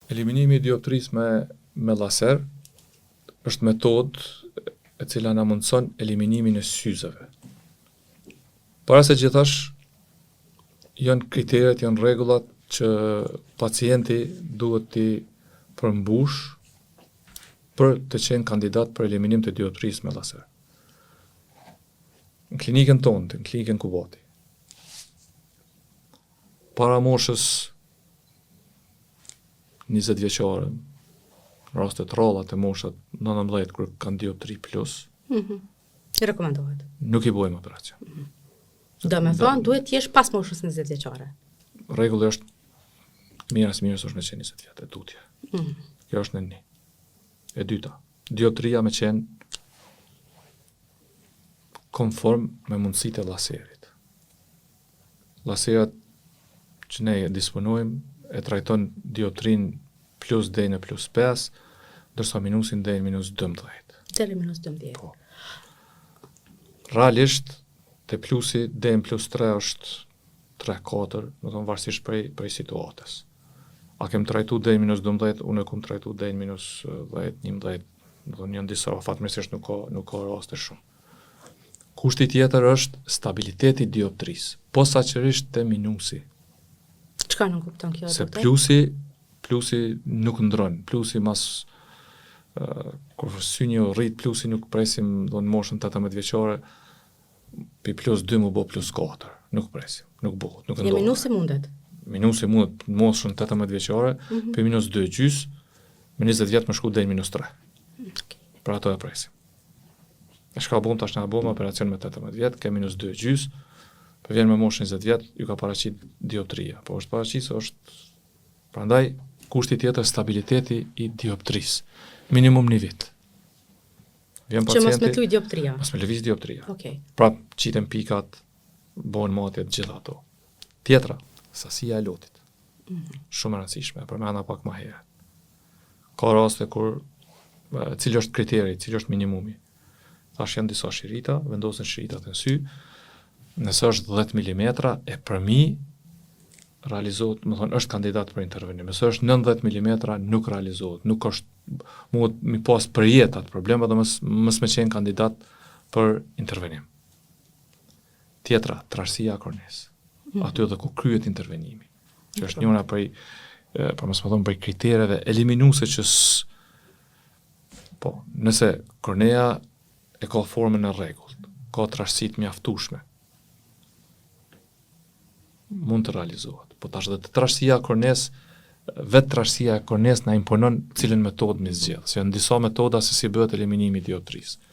Eliminimi i dioptrisë me laser është metodë e cila na mundson eliminimin e syzeve. Para se gjithash, janë kriteret, janë rregullat që pacienti duhet t'i përmbush për të qenë kandidat për eliminim të dioptrisë me laser. Në klinikën tonë, në klinikën Kubati, para moshës 20 vjeçare, në rastet rralla të moshat 19 kur kanë dioptri plus, Rekomendohet. nuk i bojmë operacion. Do me thonë, duhet t'jesh pas moshës 20 vjeçare. Rregulli është mirës është me qenë 20 vjetë, e tutje. Kjo është në një. E dyta, dioptria me qenë konform me mundësitë e laserit. Laserat që ne disponojmë e trajton dioptrin plus deri në plus 5, ndërsa minusin deri në minus 12. Deri në minus 12. Po. Realisht, te plusi deri në plus 3 është 3-4, do të thonë varësisht prej situatës. A kem trajtu deri në minus 12, unë e kum trajtu deri në minus 10, 11, do të thonë janë disa, fatmirësisht nuk ka raste shumë. Kushti tjetër është stabiliteti i dioptrisë, posaçërisht te minusi. Çka nuk kupton kjo? Se plusi nuk ndron, plusi mas kur synji u rrit, plusi nuk presim do në moshën 18 vjeçare, pi plus 2 mu bo plus 4, nuk presim, nuk bëhet, nuk ndodh. Minusi mundet. Minusi mundet në moshën 18 vjeçare, pi minus 2 gjys, me 20 vjet më shku deri minus 3. Okay. Pra ato e presim. E shka bom tash na bom operacion me 18 vjet, ke minus 2 gjys, për vjen me moshën 20 vjet, ju ka paraqit dioptria. Po është paraqit se është, prandaj, kushti tjetër stabiliteti i dioptrisë. Minimum 1 vit. Vjen Që pacienti, mos me tluj dioptria. mos me lëviz dioptria. Okay. Pra, qiten pikat, bojnë matjet, gjitha ato. Tjetra, sasia e lotit. Shumë e rëndësishme, përmenda pak më herët. Ka raste kur, cili është kriteri, cili është minimumi. Thash janë disa shirita, vendosen shiritat në sy, nëse është 10 mm, e përmi realizohet, më thonë, është kandidat për intervenim. Nëse është 90 mm, nuk realizohet, nuk është, mund mi pas përjet atë problema dhe mës me qenë kandidat për intervenim. Tjetra, trashësia e kornesë. Aty edhe ku kryet intervenimi. Që është njëra prej, për mësë më thonë, prej kritereve eliminuese që po, nëse kornea e ka formën e rregullt, ka trashësitë mjaftueshme, mund të realizohet. Po tash edhe trashësia e kornesë, vetë trashësia e kornesë na imponon cilën metodë mi zgjedh. Se janë disa metoda se si bëhet eliminimi i dioptrisë.